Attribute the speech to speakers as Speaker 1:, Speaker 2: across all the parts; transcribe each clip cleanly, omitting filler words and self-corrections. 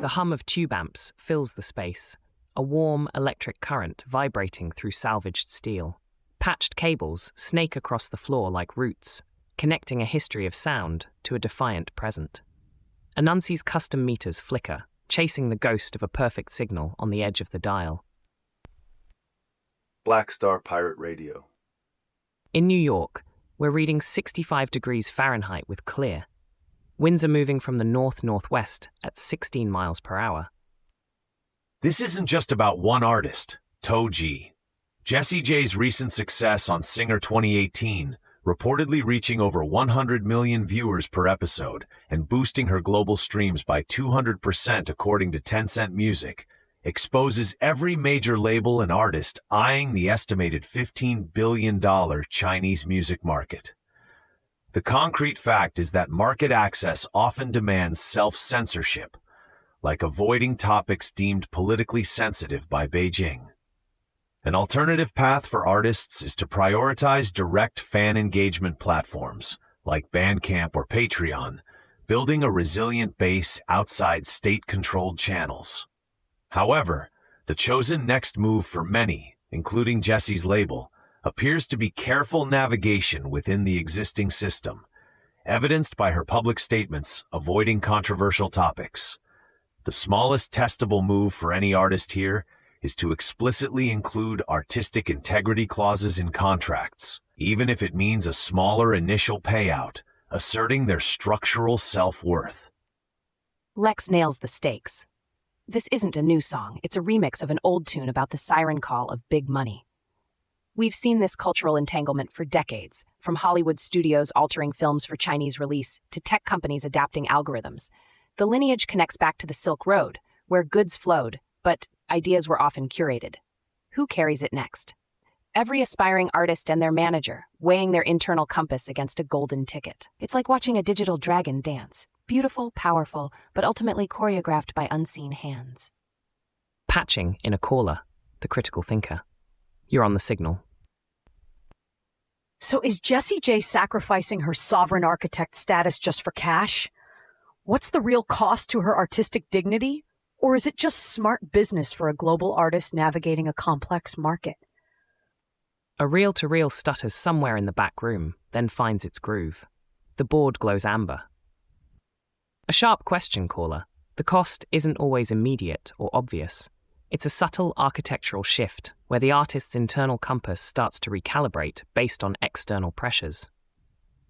Speaker 1: The hum of tube amps fills the space, a warm electric current vibrating through salvaged steel. Patched cables snake across the floor like roots, connecting a history of sound to a defiant present. Anansi's custom meters flicker, chasing the ghost of a perfect signal on the edge of the dial.
Speaker 2: Black Star Pirate Radio.
Speaker 1: In New York, we're reading 65 degrees Fahrenheit with clear. Winds are moving from the north-northwest at 16 miles per hour.
Speaker 3: This isn't just about one artist, Togee. Jessie J's recent success on Singer 2018, reportedly reaching over 100 million viewers per episode and boosting her global streams by 200% according to Tencent Music, exposes every major label and artist eyeing the estimated $15 billion Chinese music market. The concrete fact is that market access often demands self-censorship, like avoiding topics deemed politically sensitive by Beijing. An alternative path for artists is to prioritize direct fan engagement platforms, like Bandcamp or Patreon, building a resilient base outside state-controlled channels. However, the chosen next move for many, including Jessie's label, appears to be careful navigation within the existing system, evidenced by her public statements avoiding controversial topics. The smallest testable move for any artist here is to explicitly include artistic integrity clauses in contracts, even if it means a smaller initial payout, asserting their structural self-worth.
Speaker 4: Lex nails the stakes. This isn't a new song, it's a remix of an old tune about the siren call of big money. We've seen this cultural entanglement for decades, from Hollywood studios altering films for Chinese release to tech companies adapting algorithms. The lineage connects back to the Silk Road, where goods flowed, but ideas were often curated. Who carries it next? Every aspiring artist and their manager, weighing their internal compass against a golden ticket. It's like watching a digital dragon dance. Beautiful, powerful, but ultimately choreographed by unseen hands.
Speaker 1: Patching in a caller, the critical thinker. You're on the signal.
Speaker 5: So is Jessie J sacrificing her sovereign architect status just for cash? What's the real cost to her artistic dignity? Or is it just smart business for a global artist navigating a complex market?
Speaker 1: A reel-to-reel stutters somewhere in the back room, then finds its groove. The board glows amber. A sharp question, caller. The cost isn't always immediate or obvious. It's a subtle architectural shift where the artist's internal compass starts to recalibrate based on external pressures.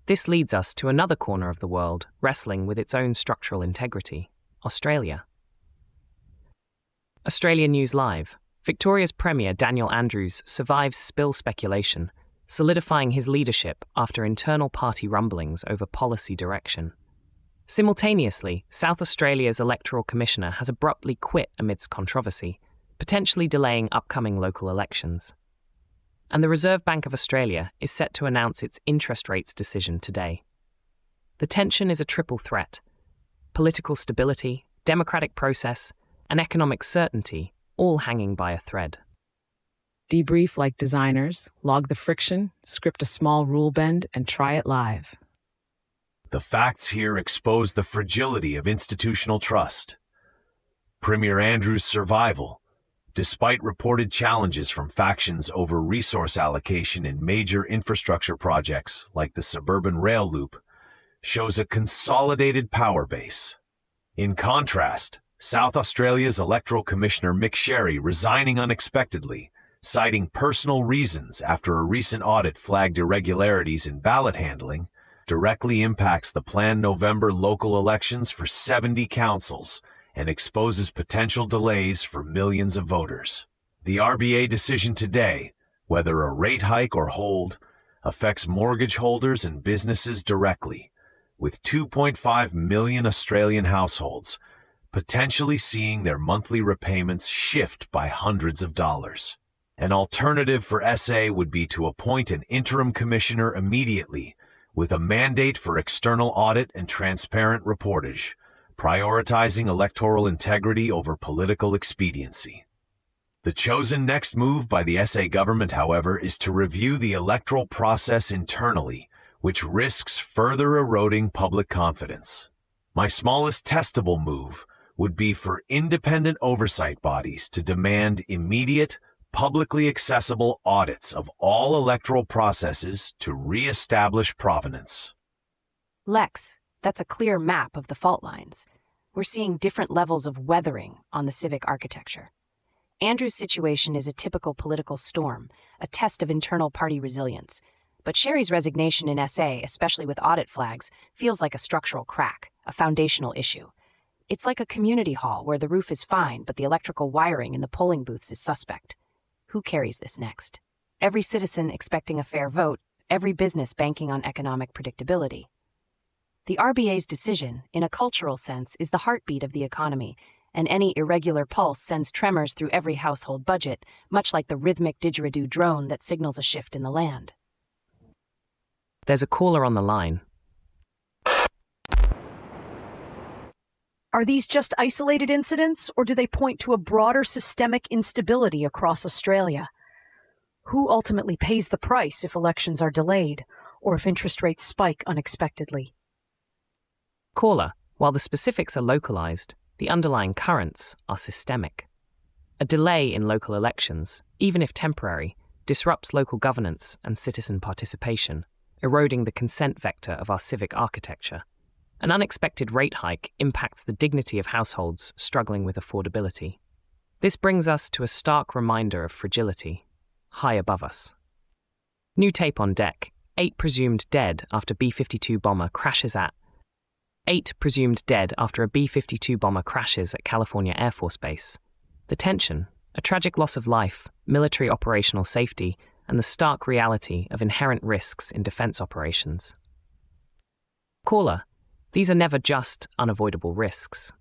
Speaker 1: This leads us to another corner of the world wrestling with its own structural integrity, Australia. Australia News Live. Victoria's Premier Daniel Andrews survives spill speculation, solidifying his leadership after internal party rumblings over policy direction. Simultaneously, South Australia's Electoral Commissioner has abruptly quit amidst controversy, potentially delaying upcoming local elections. And the Reserve Bank of Australia is set to announce its interest rates decision today. The tension is a triple threat: political stability, democratic process, and economic certainty, all hanging by a thread.
Speaker 6: Debrief like designers, log the friction, script a small rule bend, and try it live.
Speaker 3: The facts here expose the fragility of institutional trust. Premier Andrews' survival, despite reported challenges from factions over resource allocation in major infrastructure projects like the suburban rail loop, shows a consolidated power base. In contrast, South Australia's Electoral Commissioner Mick Sherry resigning unexpectedly, citing personal reasons after a recent audit flagged irregularities in ballot handling, directly impacts the planned November local elections for 70 councils and exposes potential delays for millions of voters. The RBA decision today, whether a rate hike or hold, affects mortgage holders and businesses directly, with 2.5 million Australian households potentially seeing their monthly repayments shift by hundreds of dollars. An alternative for SA would be to appoint an interim commissioner immediately, with a mandate for external audit and transparent reportage, prioritizing electoral integrity over political expediency. The chosen next move by the SA government, however, is to review the electoral process internally, which risks further eroding public confidence. My smallest testable move would be for independent oversight bodies to demand immediate, publicly accessible audits of all electoral processes to re-establish provenance.
Speaker 4: Lex, that's a clear map of the fault lines. We're seeing different levels of weathering on the civic architecture. Andrew's situation is a typical political storm, a test of internal party resilience. But Sherry's resignation in SA, especially with audit flags, feels like a structural crack, a foundational issue. It's like a community hall where the roof is fine, but the electrical wiring in the polling booths is suspect. Who carries this next? Every citizen expecting a fair vote, every business banking on economic predictability. The RBA's decision, in a cultural sense, is the heartbeat of the economy, and any irregular pulse sends tremors through every household budget, much like the rhythmic didgeridoo drone that signals a shift in the land.
Speaker 1: There's a caller on the line.
Speaker 5: Are these just isolated incidents, or do they point to a broader systemic instability across Australia? Who ultimately pays the price if elections are delayed, or if interest rates spike unexpectedly?
Speaker 1: Caller, while the specifics are localized, the underlying currents are systemic. A delay in local elections, even if temporary, disrupts local governance and citizen participation, eroding the consent vector of our civic architecture. An unexpected rate hike impacts the dignity of households struggling with affordability. This brings us to a stark reminder of fragility, high above us. New tape on deck. 8 presumed dead after B-52 bomber crashes at 8 presumed dead after a B-52 bomber crashes at California Air Force Base. The tension, a tragic loss of life, military operational safety, and the stark reality of inherent risks in defense operations. Caller, these are never just unavoidable risks.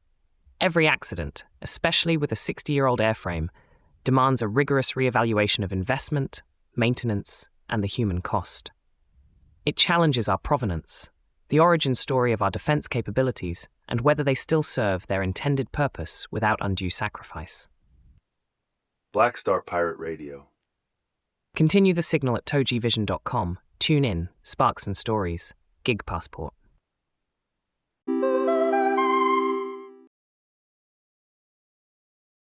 Speaker 1: Every accident, especially with a 60-year-old airframe, demands a rigorous re-evaluation of investment, maintenance, and the human cost. It challenges our provenance, the origin story of our defense capabilities, and whether they still serve their intended purpose without undue sacrifice.
Speaker 2: Black Star Pirate Radio.
Speaker 1: Continue the signal at TogeeVision.com. Tune in, Sparks and Stories, Gig Passport.